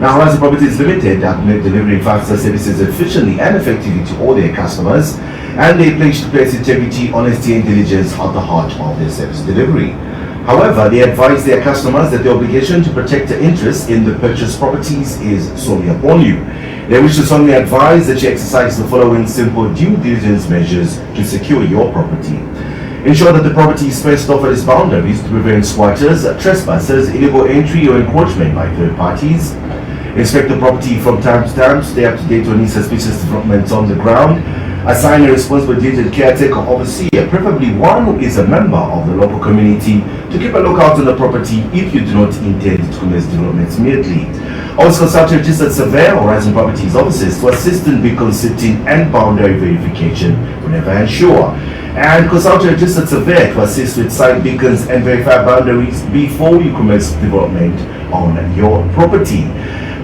Now, Horizon Properties Limited are delivering faster services efficiently and effectively to all their customers, and they pledge to place integrity, honesty and diligence at the heart of their service delivery. However, they advise their customers that the obligation to protect their interests in the purchased properties is solely upon you. They wish to solemnly advise that you exercise the following simple due diligence measures to secure your property. Ensure that the property is fenced off at its boundaries to prevent squatters, trespassers, illegal entry or encroachment by third parties. Inspect the property from time to time, stay up to date on any suspicious developments on the ground. Assign a responsible detailed caretaker or overseer, preferably one who is a member of the local community, to keep a lookout on the property if you do not intend to commence developments immediately. Also consult a registered surveyor or Horizon Properties officers to assist in beacon sitting and boundary verification whenever unsure. And consult a registered surveyor to assist with site beacons and verify boundaries before you commence development on your property.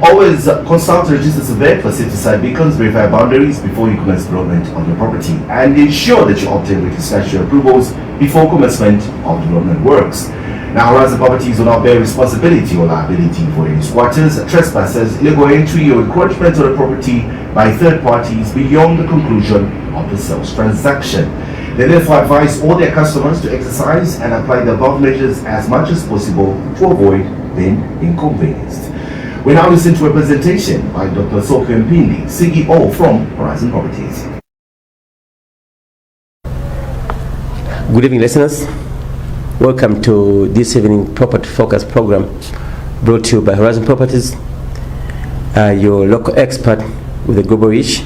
Always consult a registered surveyor to assist with site beacons, verify boundaries before you commence development on your property, and ensure that you obtain written statutory approvals before commencement of development works. Now, Horizon Properties will not bear responsibility or liability for any squatters, trespassers, illegal entry or encroachment on the property by third parties beyond the conclusion of the sales transaction. They therefore advise all their customers to exercise and apply the above measures as much as possible to avoid being inconvenienced. We now listen to a presentation by Dr. Sokyo Mpindi, CEO from Horizon Properties. Good evening, listeners. Welcome to this evening Property Focus program brought to you by Horizon Properties, your local expert with a global reach,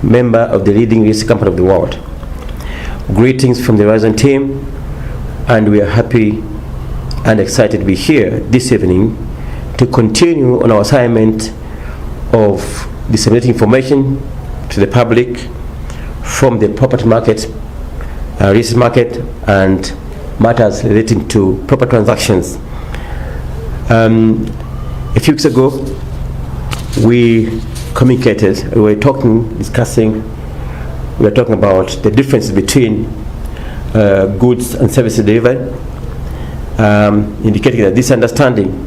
member of the leading real estate company of the world. Greetings from the Horizon team, and we are happy and excited to be here this evening to continue on our assignment of disseminating information to the public from the property market, real estate market, and matters relating to property transactions. A few weeks ago, we communicated, we were discussing about the difference between goods and services delivered, indicating that this understanding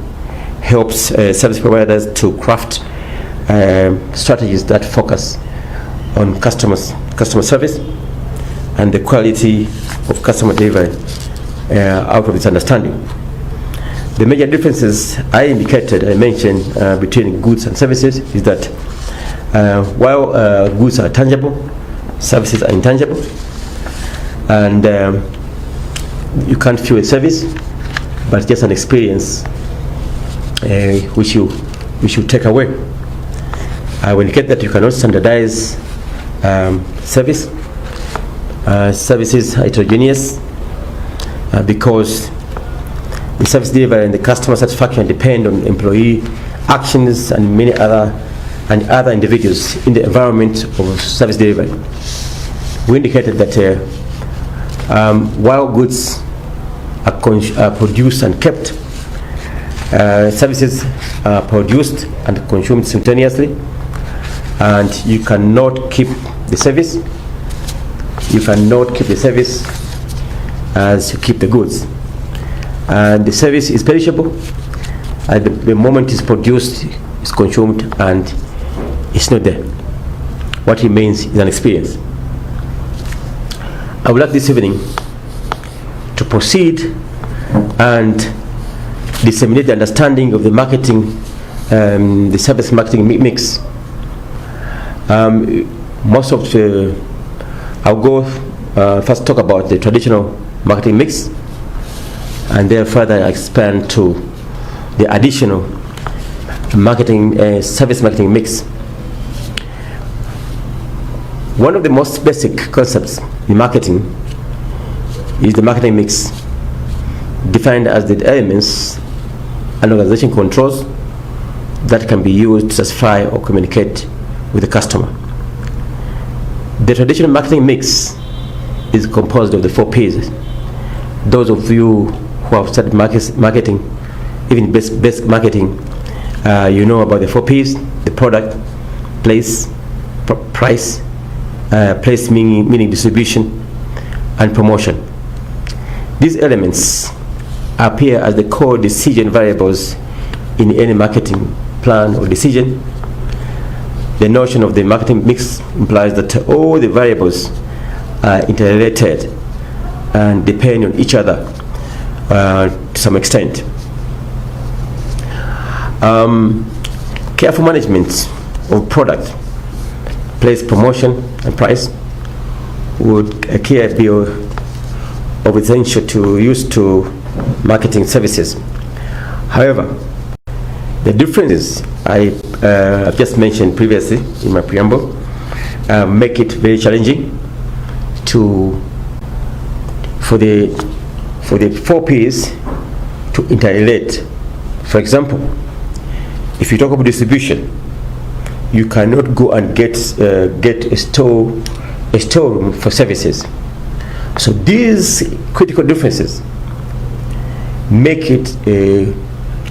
helps service providers to craft strategies that focus on customer service and the quality of customer delivery out of this understanding. The major differences I mentioned between goods and services is that while goods are tangible, services are intangible, and you can't feel a service, but just an experience which you take away. I will indicate that you cannot standardize services are heterogeneous because the service delivery and the customer satisfaction depend on employee actions and many other individuals in the environment of service delivery. We indicated that while goods are produced and kept, services are produced and consumed simultaneously, and you cannot keep the service. You cannot keep the service as you keep the goods. And the service is perishable. At the moment it's produced, it's consumed, and it's not there. What it means is an experience. I would like this evening to proceed and disseminate the understanding of the marketing, the service marketing mix. I'll go first talk about the traditional marketing mix, and then further expand to the additional marketing, service marketing mix. One of the most basic concepts in marketing is the marketing mix, defined as the elements an organization controls that can be used to satisfy or communicate with the customer. The traditional marketing mix is composed of the 4 P's. Those of you who have studied marketing, even basic marketing, you know about the 4 P's: the product, place, price, place meaning distribution, and promotion. These elements appear as the core decision variables in any marketing plan, or decision. The notion of the marketing mix implies that all the variables are interrelated and depend on each other to some extent. Careful management of product, place, promotion, and price would a key be of essential to use to marketing services. However, the differences I've just mentioned previously in my preamble make it very challenging for the 4 P's to interrelate. For example, if you talk about distribution, you cannot go and get a storeroom for services. So these critical differences make it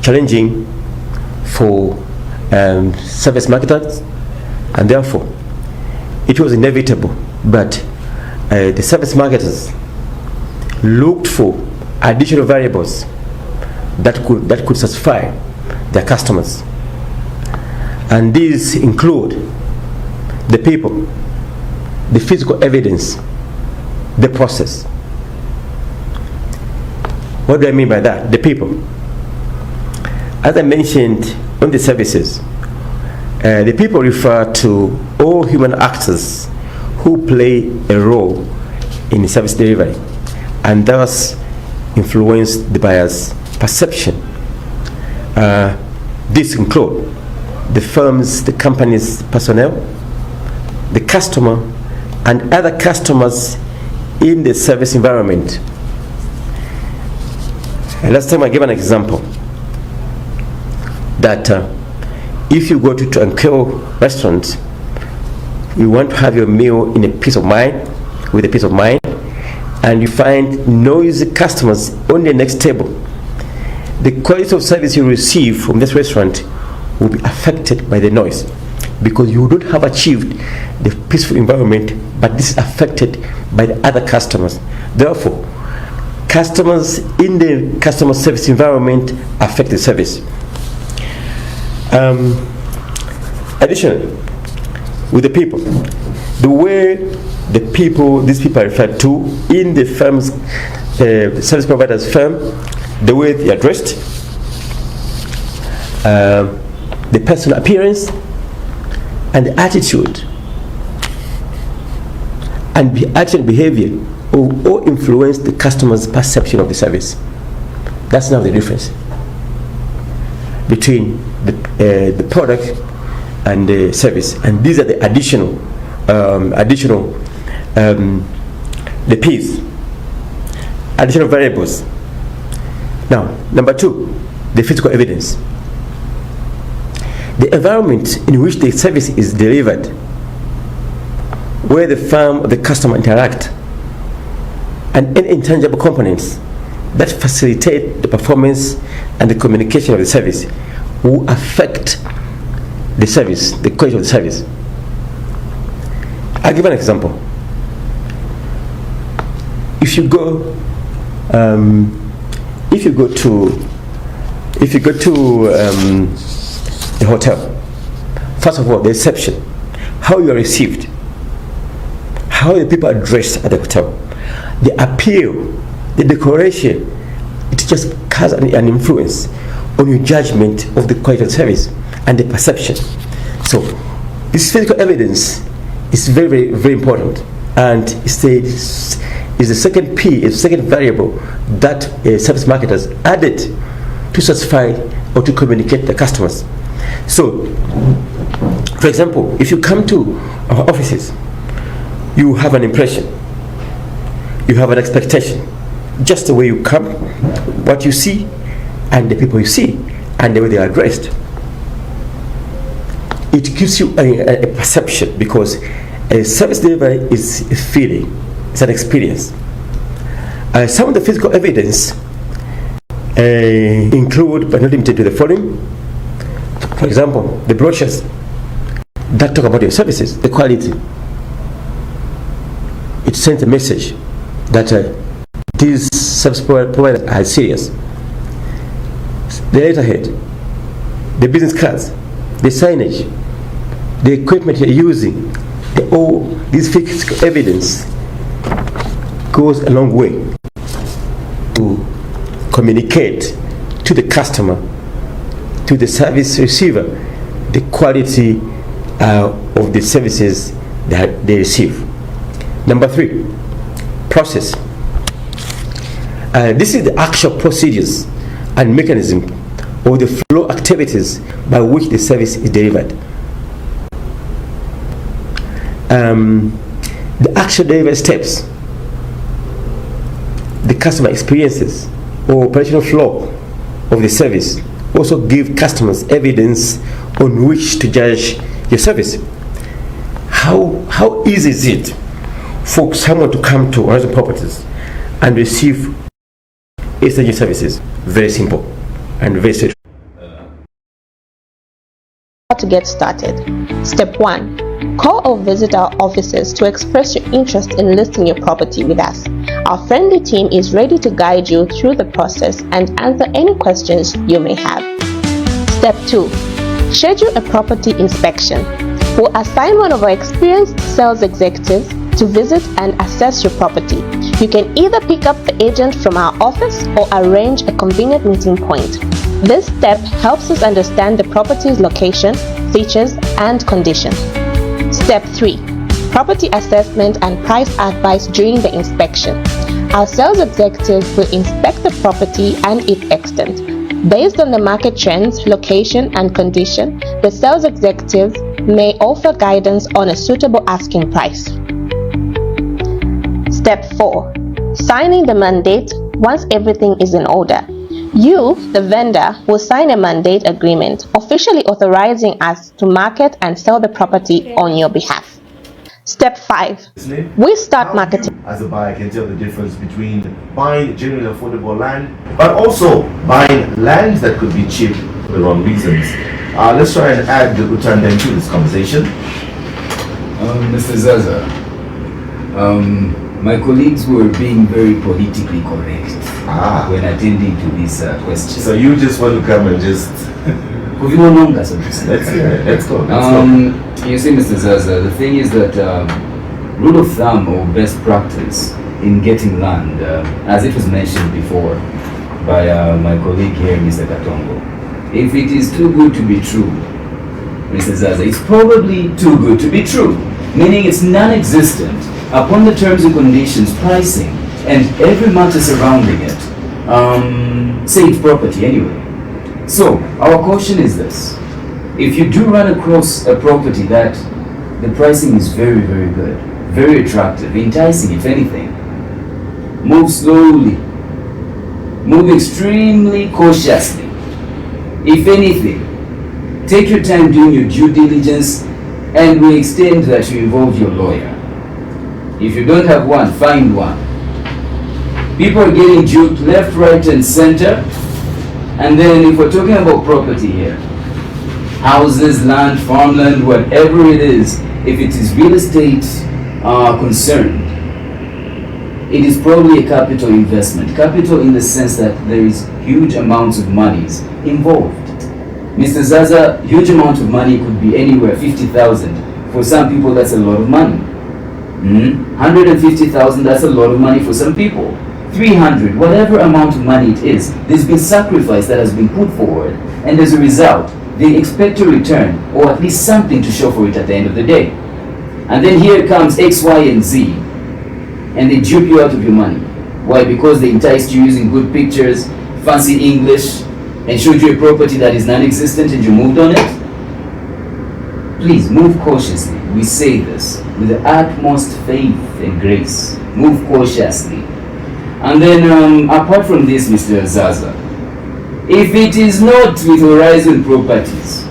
challenging for service marketers, and therefore it was inevitable. But the service marketers looked for additional variables that could satisfy their customers, and these include the people, the physical evidence, the process. What do I mean by that? The people. As I mentioned on the services, the people refer to all human actors who play a role in service delivery and thus influence the buyer's perception. These include the firm's, the company's personnel, the customer, and other customers in the service environment. And last time I gave an example that if you go to Tranquil restaurant, you want to have your meal in a peace of mind, with a peace of mind, and you find noisy customers on the next table, the quality of service you receive from this restaurant will be affected by the noise, because you don't have achieved the peaceful environment, but this is affected by the other customers. Therefore, customers in the customer service environment affect the service. Additionally, with the people, the way these people are referred to in the firm's service provider's firm, the way they are dressed, the personal appearance, and the attitude and action behavior will all influence the customer's perception of the service. That's now the difference between the product and the service, and these are the additional the P's, additional variables. Now, number 2, the physical evidence. The environment in which the service is delivered, where the firm or the customer interact, and any intangible components that facilitate the performance and the communication of the service will affect the service, the quality of the service. I'll give an example. If you go to a hotel, first of all, the reception, how you are received, how the people are dressed at the hotel, the appeal, the decoration, it just has an influence on your judgment of the quality of service and the perception. So this physical evidence is very, very, very important, and is the second P, is the second variable that service marketers added to satisfy or to communicate the customers. So, for example, if you come to our offices, you have an impression, you have an expectation, just the way you come, what you see, and the people you see, and the way they are dressed. It gives you a perception, because a service delivery is a feeling, it's an experience. Some of the physical evidence include, but not limited to, the following. For example, the brochures that talk about your services, the quality. It sends a message that these service providers are serious. The letterhead, the business cards, the signage, the equipment you're using, all this physical evidence goes a long way to communicate to the customer, to the service receiver, the quality of the services that they receive. Number 3, process. This is the actual procedures and mechanism or the flow activities by which the service is delivered. The actual delivery steps, the customer experiences or operational flow of the service also give customers evidence on which to judge your service. How easy is it for someone to come to Horizon Properties and receive exchange services? Very simple and very straightforward. How to get started. Step 1. Call or visit our offices to express your interest in listing your property with us. Our friendly team is ready to guide you through the process and answer any questions you may have. Step 2. Schedule a property inspection. We'll assign one of our experienced sales executives to visit and assess your property. You can either pick up the agent from our office or arrange a convenient meeting point. This step helps us understand the property's location, features, and condition. Step 3. Property assessment and price advice during the inspection. Our sales executive will inspect the property and its extent. Based on the market trends, location, and condition, the sales executive may offer guidance on a suitable asking price. Step 4. Signing the mandate once everything is in order. You, the vendor, will sign a mandate agreement officially authorizing us to market and sell the property on your behalf. Step 5. We start marketing. As a buyer, can tell the difference between buying genuinely affordable land, but also buying land that could be cheap for the wrong reasons. Let's try and add the Utanda into this conversation. Mr. Zaza, my colleagues were being very politically correct when attending to this question. So you just want to come and just... Let's go. You see, Mr. Zaza, the thing is that rule of thumb or best practice in getting land, as it was mentioned before by my colleague here, Mr. Katongo, if it is too good to be true, Mr. Zaza, it's probably too good to be true, meaning it's non-existent upon the terms and conditions, pricing, and every matter surrounding it, say it's property anyway. So, our caution is this. If you do run across a property that the pricing is very, very good, very attractive, enticing if anything, move slowly, move extremely cautiously. If anything, take your time doing your due diligence, and we extend that you involve your lawyer. If you don't have one, find one. People are getting duped left, right, and center. And then if we're talking about property here, houses, land, farmland, whatever it is, if it is real estate concerned, it is probably a capital investment. Capital in the sense that there is huge amounts of monies involved. Mr. Zaza, huge amount of money could be anywhere, 50,000. For some people, that's a lot of money. 150,000, that's a lot of money for some people. 300, whatever amount of money it is, there's been sacrifice that has been put forward, and as a result, they expect a return, or at least something to show for it at the end of the day. And then here comes X, Y, and Z, and they dupe you out of your money. Why? Because they enticed you using good pictures, fancy English, and showed you a property that is non-existent and you moved on it. Please, move cautiously. We say this with the utmost faith and grace. Move cautiously. And then, apart from this, Mr. Zaza, if it is not with Horizon Properties,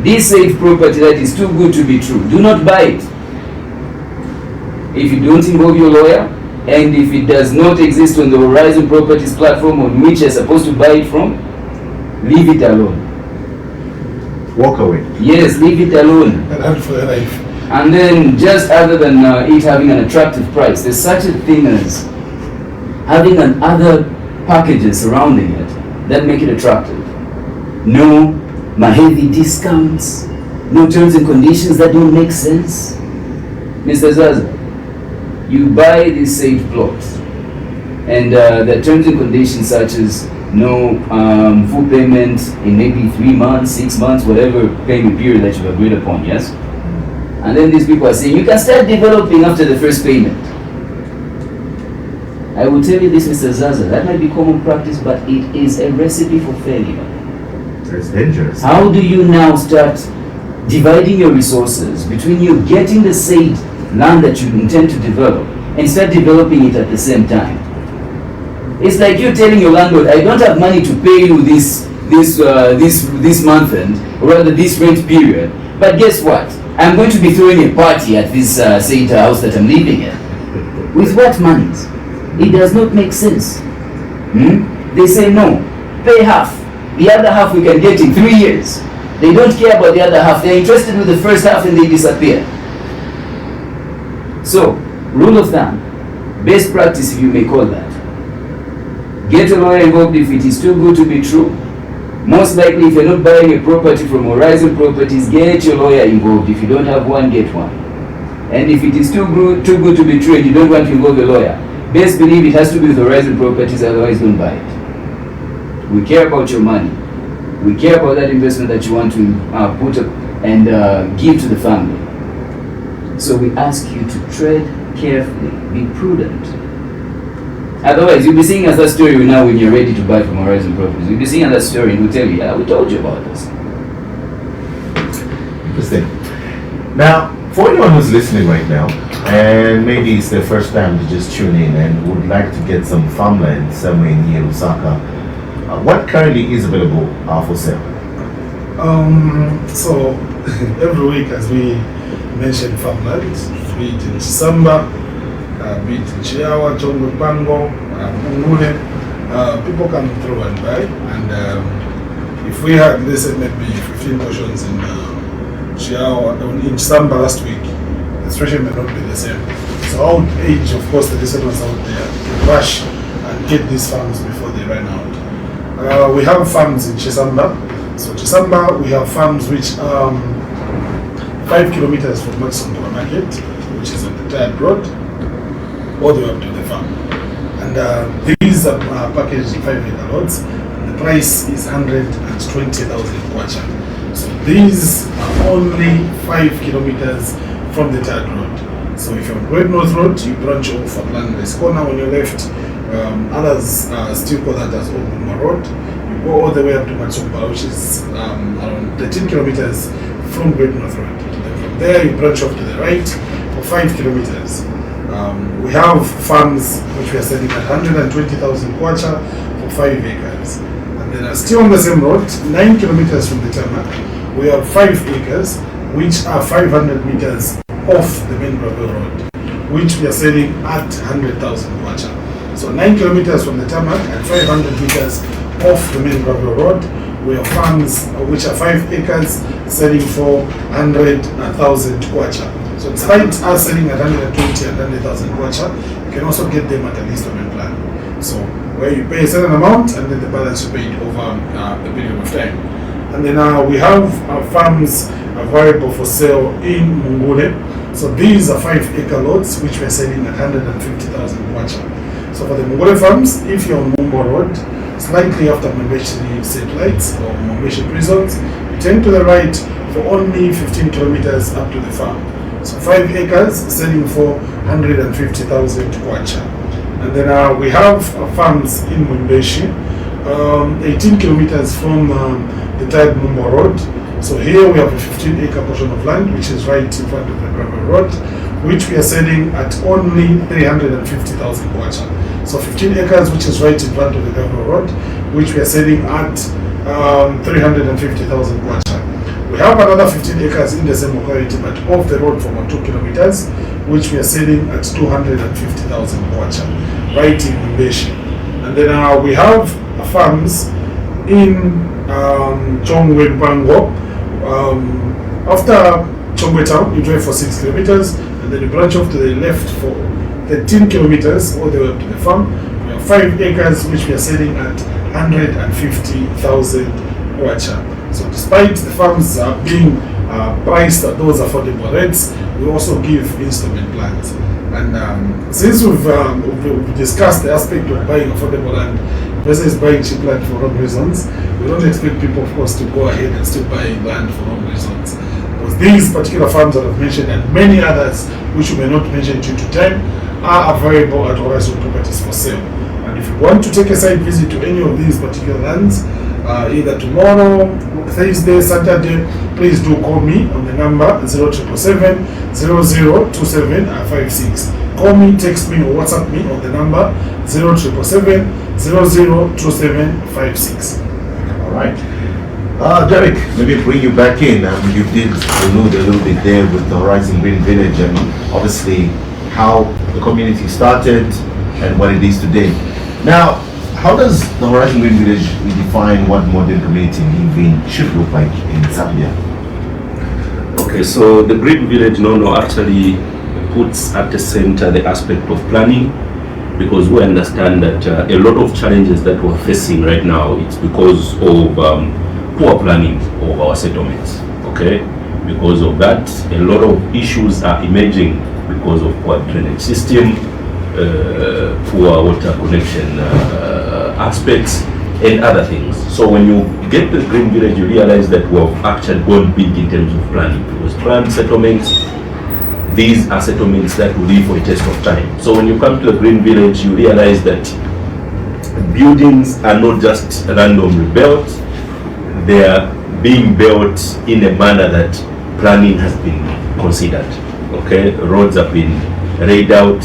this said property that is too good to be true, do not buy it. If you don't involve your lawyer, and if it does not exist on the Horizon Properties platform on which you're supposed to buy it from, leave it alone. Walk away. Yes, leave it alone. And for life. And then, just other than it having an attractive price, there's such a thing as having other packages surrounding it that make it attractive. No heavy discounts, no terms and conditions that don't make sense. Mr. Zaza, you buy this said plot, and the terms and conditions such as no full payment in maybe 3 months, 6 months, whatever payment period that you've agreed upon, yes? And then these people are saying, you can start developing after the first payment. I will tell you this, Mr. Zaza, that might be common practice, but it is a recipe for failure. It's dangerous. How do you now start dividing your resources between you getting the said land that you intend to develop and start developing it at the same time? It's like you're telling your landlord, I don't have money to pay you this month end, or rather this rent period, but guess what? I'm going to be throwing a party at this said house that I'm living in. With what monies? It does not make sense. They say no, pay half. The other half we can get in 3 years. They don't care about the other half. They're interested with the first half and they disappear. So, rule of thumb, best practice if you may call that. Get a lawyer involved if it is too good to be true. Most likely if you're not buying a property from Horizon Properties, get your lawyer involved. If you don't have one, get one. And if it is too good to be true and you don't want to involve a lawyer, best believe it has to be with Horizon Properties, otherwise don't buy it. We care about your money. We care about that investment that you want to put up and give to the family. So we ask you to tread carefully, be prudent. Otherwise, you'll be seeing us that story now when you're ready to buy from Horizon Properties. You'll be seeing us that story and we'll tell you, yeah, we told you about this. Interesting. Now, for anyone who's listening right now, and maybe it's their first time to just tune in and would like to get some farmland somewhere near Lusaka, what currently is available for sale? So every week, as we mentioned, farmland, be it in Chisamba, be it in Chiawa, Chongo, Pango, Mungule, people come through and buy. And if we had, let's say, maybe 15 portions in Chiawa, in Chisamba last week, the situation may not be the same. So I would urge, of course, the listeners out there to rush and get these farms before they run out. We have farms in Chisamba. So Chisamba, we have farms which are 5 kilometers from Maximum Market, which is on the Tired Road, all the way up to the farm. And these are packaged in 5-acre lots. The price is 120,000 kwacha. So these are only 5 kilometers from the Tired Road. So if you're on Great North Road, you branch off at Landless Corner on your left. Others still call that as Ogbuma Road. You go all the way up to Matsumba, which is around 13 kilometers from Great North Road. From there, you branch off to the right for 5 kilometers. We have farms which we are selling at 120,000 kwacha for 5 acres. And then still on the same road, 9 kilometers from the tarmac, we have 5 acres which are 500 meters off the main gravel road, which we are selling at 100,000 kwacha. So 9 kilometers from the tarmac and 500 meters off the main gravel road, we have farms which are 5 acres selling for 100,000 kwacha. So despite us selling at 120 and 100,000 kwacha, you can also get them at an installment plan. So where you pay a certain amount and then the balance you pay over a period of time. And then we have farms available for sale in Mungule. So these are 5-acre lots which we are selling at 150,000 kwacha. So for the Mungule farms, if you're on Mumbo Road, slightly after Mombeshi satellites or Mombeshi prisons, you turn to the right for only 15 kilometers up to the farm. So 5 acres selling for 150,000 kwacha. And then we have farms in Mombeshi, 18 kilometers from the Tired Mumbo Road. So here we have a 15-acre portion of land which is right in front of the gravel road, which we are selling at only 350,000 kwacha. So 15 acres which is right in front of the gravel road, which we are selling at 350,000 kwacha. We have another 15 acres in the same locality but off the road for about 2 kilometers, which we are selling at 250,000 kwacha, right in Mbeshi. And then we have farms in Chongwe Bango. After Chongwe town, you drive for 6 kilometers and then you branch off to the left for 13 kilometers all the way up to the farm. We have 5 acres which we are selling at 150,000 Kwacha. So despite the farms being priced at those affordable rates, we also give installment plans. And since we've discussed the aspect of buying affordable land versus buying cheap land for wrong reasons, we don't expect people, of course, to go ahead and still buy land for wrong reasons. Because these particular farms that I've mentioned and many others, which we may not mention due to time, are available at Horizon Properties for sale. And if you want to take a site visit to any of these particular lands, either tomorrow, Thursday, Saturday, please do call me on the number 0777 002756. Call me, text me, or WhatsApp me on the number 0777 002756. All right. Derek, maybe bring you back in. You did allude a little bit there with the Horizon Green Village and obviously how the community started and what it is today. Now, how does the Horizon Green Village redefine what modern community living should look like in Zambia? Okay, so the Green Village actually puts at the center the aspect of planning, because we understand that a lot of challenges that we're facing right now, it's because of poor planning of our settlements. Okay, because of that, a lot of issues are emerging because of poor drainage system, poor water connection aspects, and other things. So when you get the Green Village, you realize that we've actually gone big in terms of planning, because planned settlements, these are settlements that will live for a test of time. So when you come to the Green Village, you realize that buildings are not just randomly built, they are being built in a manner that planning has been considered. Okay, roads have been laid out,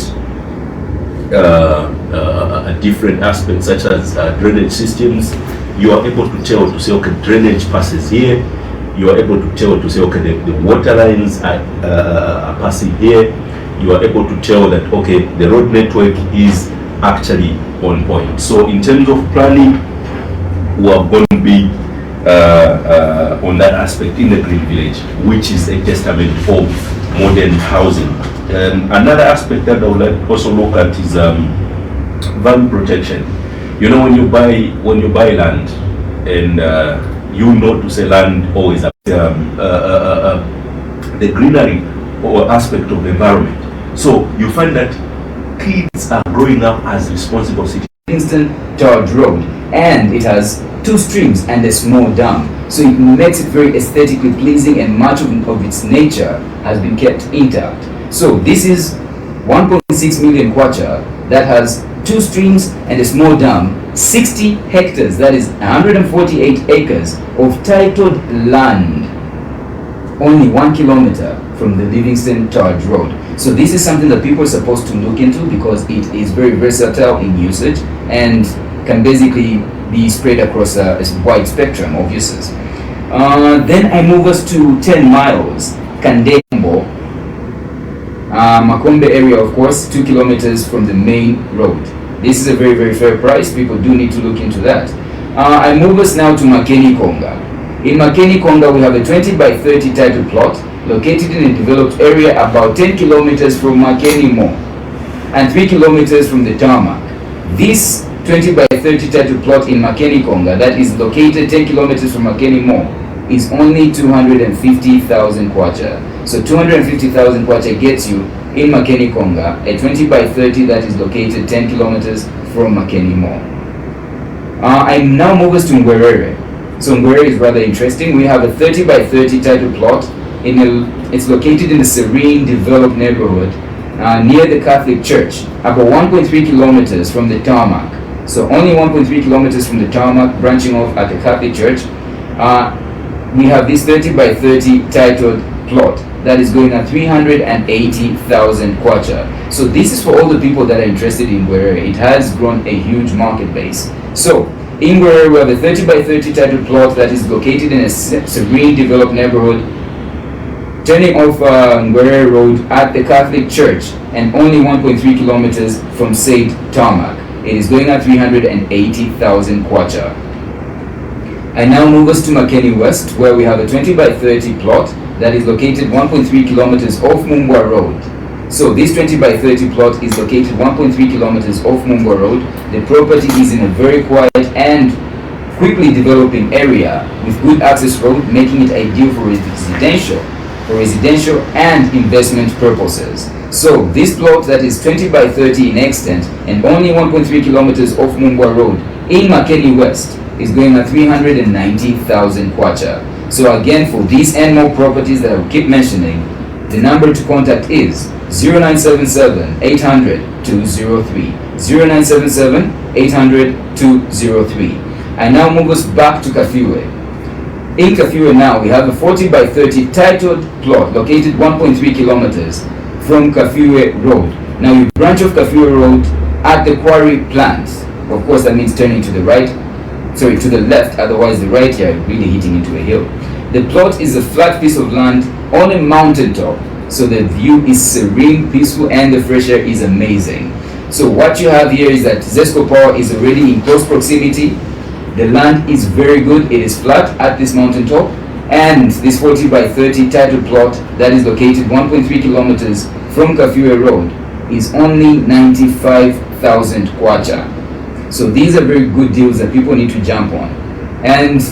different aspects such as drainage systems. You are able to tell to say, okay, drainage passes here. You are able to tell to say, okay, the water lines are passing here. You are able to tell that, okay, the road network is actually on point. So in terms of planning, we are going to be on that aspect in the Green Village, which is a testament of modern housing. Another aspect that I would like to also look at is value protection. You know, when you buy land, and you know to say land always the greenery or aspect of the environment. So you find that kids are growing up as responsible citizens. Kingston George Road, and it has 2 streams and a small dam, so it makes it very aesthetically pleasing, and much of its nature has been kept intact. So this is 1.6 million kwacha that has 2 streams and a small dam, 60 hectares, that is 148 acres of titled land, only 1 kilometer from the Livingston Charge Road. So this is something that people are supposed to look into, because it is very versatile in usage and can basically be spread across a wide spectrum of uses. Then I move us to 10 miles, Kandembo, Makombe area, of course, 2 kilometers from the main road. This is a very, very fair price. People do need to look into that. I move us now to Makeni Konga. In Makeni Konga, we have a 20 by 30 title plot located in a developed area about 10 kilometers from Makeni Mall and 3 kilometers from the tarmac. This 20 by 30 title plot in Makeni Konga that is located 10 kilometers from Makeni Mall is only 250,000 kwacha. So 250,000 kwacha gets you in Makeni Konga a 20 by 30 that is located 10 kilometers from Makeni Mall. I now move us to Ngwerere. So Ngwerere is rather interesting. We have a 30 by 30 title plot. It's located in the serene, developed neighborhood near the Catholic Church, about 1.3 kilometers from the tarmac. So only 1.3 kilometers from the tarmac, branching off at the Catholic Church. We have this 30 by 30 titled plot that is going at 380,000 kwacha. So this is for all the people that are interested in Ngwerere. It has grown a huge market base. So in Ngwerere, we have a 30 by 30 titled plot that is located in a serene, developed neighborhood, turning off Ngwerere Road at the Catholic Church, and only 1.3 kilometers from said tarmac. It is going at 380,000 kwacha. I now move us to Makeni West, where we have a 20 by 30 plot that is located 1.3 kilometers off Mumbwa Road. So this 20 by 30 plot is located 1.3 kilometers off Mumbwa Road. The property is in a very quiet and quickly developing area with good access road, making it ideal for residential and investment purposes. So this plot that is 20 by 30 in extent and only 1.3 kilometers off Mumbwa Road in Makeni West is going at 390,000 kwacha. So again, for these and more properties that I will keep mentioning, the number to contact is 0977 800 203. 0977 800 203. I now move us back to Kafue. In Kafue now, we have a 40 by 30 titled plot located 1.3 kilometers from Kafue Road. Now you branch off Kafue Road at the quarry plant. Of course, that means turning to the right, sorry, to the left, otherwise the right here really hitting into a hill. The plot is a flat piece of land on a mountaintop, so the view is serene, peaceful, and the fresh air is amazing. So what you have here is that Zesco Power is already in close proximity. The land is very good, it is flat at this mountaintop, and this 40 by 30 title plot that is located 1.3 kilometers from Kafue Road is only 95,000 kwacha. So these are very good deals that people need to jump on. And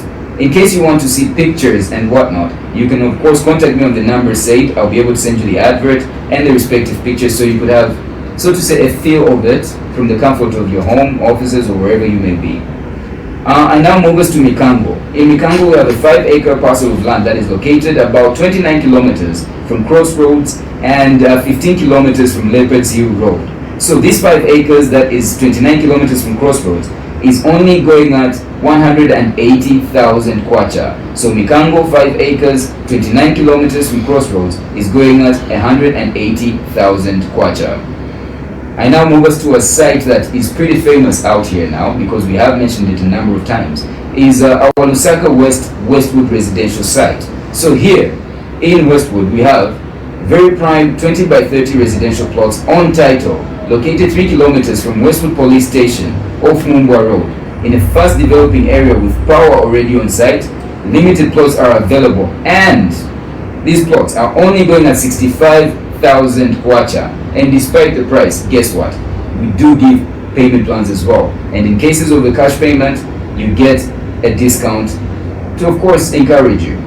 in case you want to see pictures and whatnot, you can of course contact me on the number said. I'll be able to send you the advert and the respective pictures so you could have, so to say, a feel of it from the comfort of your home, offices, or wherever you may be. I now move us to Mikango. In Mikango, we have a 5-acre parcel of land that is located about 29 kilometers from Crossroads and 15 kilometers from Leopard's Hill Road. So this 5 acres that is 29 kilometers from Crossroads is only going at 180,000 kwacha. So Mikango, 5 acres, 29 kilometers from Crossroads is going at 180,000 kwacha. I now move us to a site that is pretty famous out here now because we have mentioned it a number of times. Is our Lusaka Westwood residential site. So here in Westwood we have very prime 20 by 30 residential plots on title located 3 kilometers from Westwood Police Station off Mumbwa Road in a fast developing area with power already on site. Limited plots are available and these plots are only going at 65,000 kwacha. And despite the price, guess what? We do give payment plans as well. And in cases of a cash payment, you get a discount to, of course, encourage you.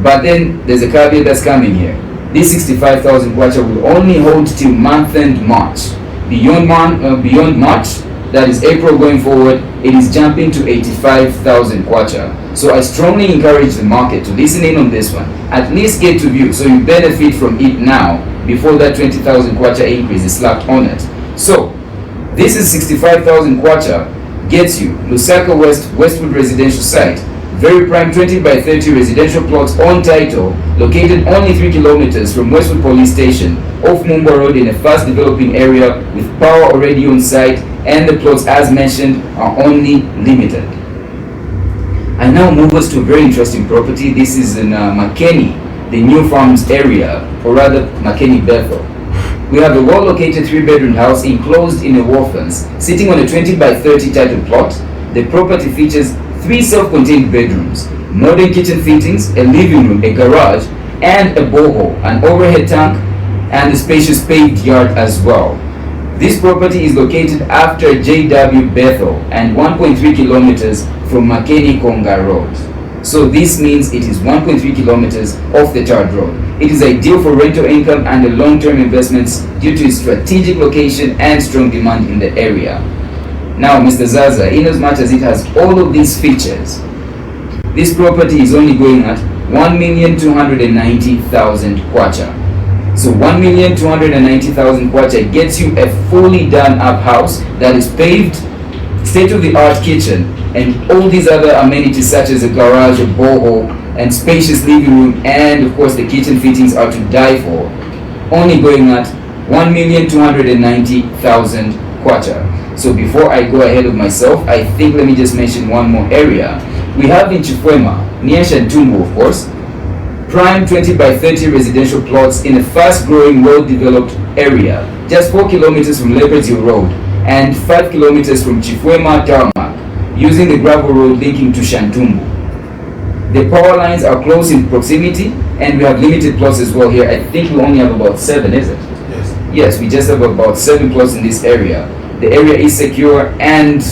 But then there's a caveat that's coming here. This 65,000 kwacha will only hold till month-end March. Beyond March, that is April going forward, it is jumping to 85,000 kwacha. So I strongly encourage the market to listen in on this one. At least get to view so you benefit from it now before that 20,000 kwacha increase is slapped on it. So this is 65,000 kwacha gets you Lusaka Westwood residential site, very prime 20 by 30 residential plots on title, located only 3 kilometers from Westwood Police Station off Mumbwa Road in a fast developing area with power already on site, and the plots as mentioned are only limited. I now move us to a very interesting property. This is in Makeni, the New Farms area, or rather Makeni Bethel. We have a well-located 3-bedroom house enclosed in a wall fence, sitting on a 20 by 30 title plot. The property features 3 self-contained bedrooms, modern kitchen fittings, a living room, a garage, and a borehole, an overhead tank, and a spacious paved yard as well. This property is located after JW Bethel and 1.3 kilometers from Makeni Konga Road. So this means it is 1.3 kilometers off the tarred road. It is ideal for rental income and long-term investments due to its strategic location and strong demand in the area. Now, Mr. Zaza, in as much as it has all of these features, this property is only going at 1,290,000 kwacha. So 1,290,000 kwacha gets you a fully done up house that is paved, state-of-the-art kitchen, and all these other amenities such as a garage, a borehole, and spacious living room, and of course the kitchen fittings are to die for. Only going at 1,290,000 kwacha. So before I go ahead of myself, I think let me just mention one more area. We have in Chifwema, near Shantumbu of course, prime 20 by 30 residential plots in a fast-growing, well-developed area, just 4 kilometers from Leopard's Hill Road and 5 kilometers from Chifwema Tarmac, using the gravel road linking to Shantumbu. The power lines are close in proximity, and we have limited plots as well here. I think we only have about 7, is it? Yes. Yes, we just have about 7 plots in this area. The area is secure, and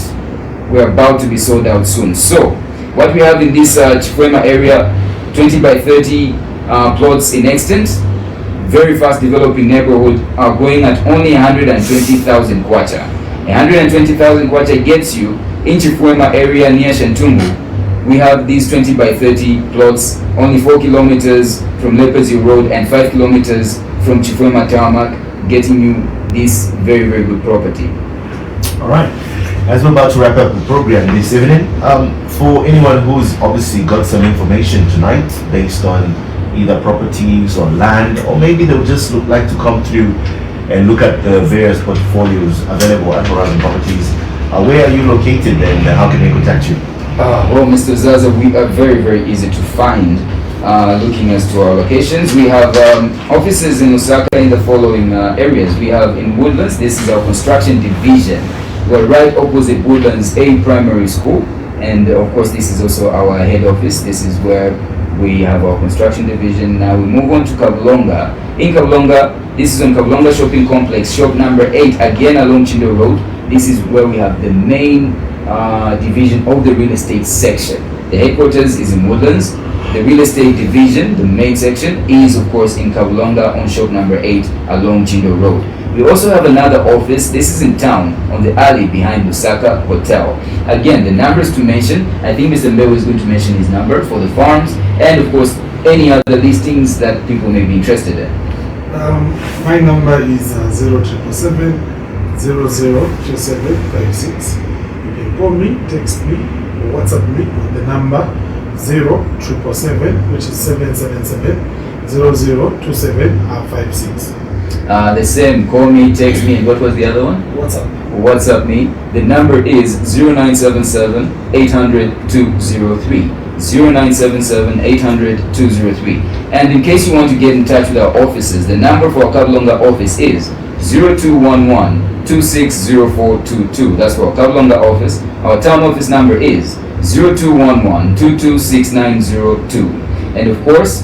we're about to be sold out soon. So what we have in this Chikwema area, 20 by 30 plots in extent, very fast developing neighborhood, are going at only 120,000 kwacha. 120,000 kwacha gets you in Chikwema area near Shantumbu. We have these 20 by 30 plots, only 4 kilometers from Leprosy Road and 5 kilometers from Chikwema Tarmac, getting you this very, very good property. All right. As we're about to wrap up the program this evening, for anyone who's obviously got some information tonight based on either properties or land, or maybe they'll just like to come through and look at the various portfolios available at Horizon Properties, where are you located and how can they contact you? Well, Mr. Zaza, we are very, very easy to find. Looking as to our locations, we have offices in Lusaka in the following areas. We have in Woodlands, this is our construction division. We're right opposite Woodlands A Primary School, and of course this is also our head office. This is where we have our construction division. Now we move on to Kabulonga. In Kabulonga, this is on Kabulonga Shopping Complex, shop number 8, again along Chindo Road. This is where we have the main division of the real estate section. The headquarters is in Woodlands. The real estate division, the main section, is of course in Kabulonga on shop number 8 along Chindo Road. We also have another office. This is in town on the alley behind Lusaka Hotel. Again, the numbers to mention, I think Mr. Mbewe is going to mention his number for the farms and of course any other listings that people may be interested in. My number is 0777 002756. You can call me, text me, or WhatsApp me on the number 0777, which is 777 002756. The same, call me, text me, and what was the other one? WhatsApp me. The number is 0977 800 203. 0977 800 203. And in case you want to get in touch with our offices, the number for our Kabulonga office is 0211 260422. That's for our Kabulonga office. Our town office number is 0211 226902. And of course,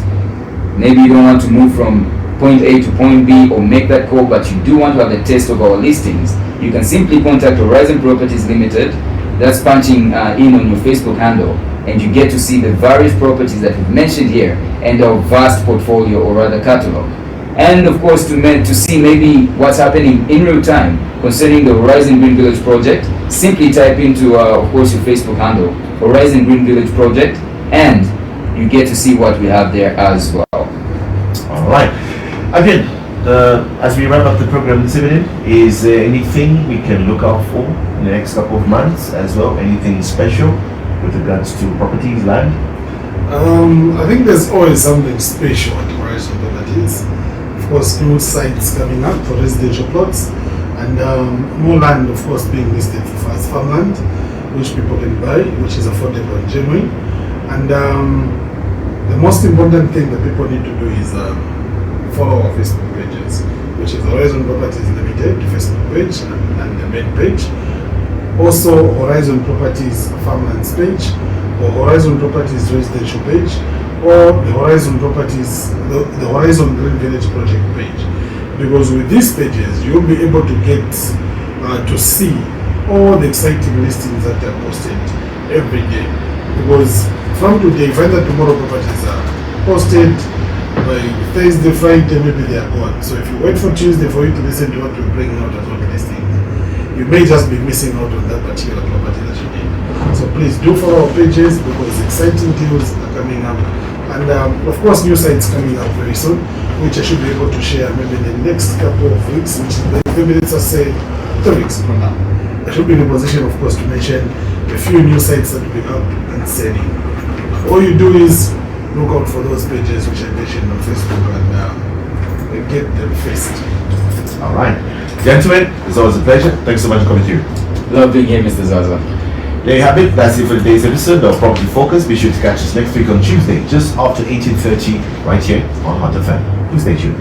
maybe you don't want to move from point A to point B or make that call, but you do want to have a taste of our listings, you can simply contact Horizon Properties Limited. That's punching in on your Facebook handle, and you get to see the various properties that we've mentioned here and our vast portfolio, or rather catalog. And of course, to see maybe what's happening in real time concerning the Horizon Green Village project, simply type into of course your Facebook handle, Horizon Green Village project, and you get to see what we have there as well. All right. Again, as we wrap up the program this evening, is there anything we can look out for in the next couple of months as well? Anything special with regards to properties, land? I think there's always something special at Horizon Properties. Of course, new sites coming up for residential plots, and more land, of course, being listed as farmland, which people can buy, which is affordable and genuine. And the most important thing that people need to do is follow our Facebook pages, which is Horizon Properties Limited Facebook page and the main page. Also Horizon Properties Farmlands page, or Horizon Properties Residential page, or the Horizon Properties, the Horizon Green Village project page. Because with these pages, you'll be able to get to see all the exciting listings that are posted every day. Because from today, if either tomorrow properties are posted, by Thursday, Friday, maybe they are gone. So if you wait for Tuesday for you to listen to what we're bringing out as one listing, you may just be missing out on that particular property that you need. So please do follow our pages, because exciting deals are coming up. And of course, new sites coming up very soon, which I should be able to share maybe in the next couple of weeks, which is maybe let's just say 3 weeks from now. I should be in a position, of course, to mention a few new sites that will be up and selling. All you do is look out for those pages which I mentioned on Facebook and get them first. All right. Gentlemen, it's always a pleasure. Thanks so much for coming through. Love being here, Mr. Zaza. There you have it. That's it for today's episode of Property Focus. Be sure to catch us next week on Tuesday, just after 18:30, right here on Th Feb. Please stay tuned.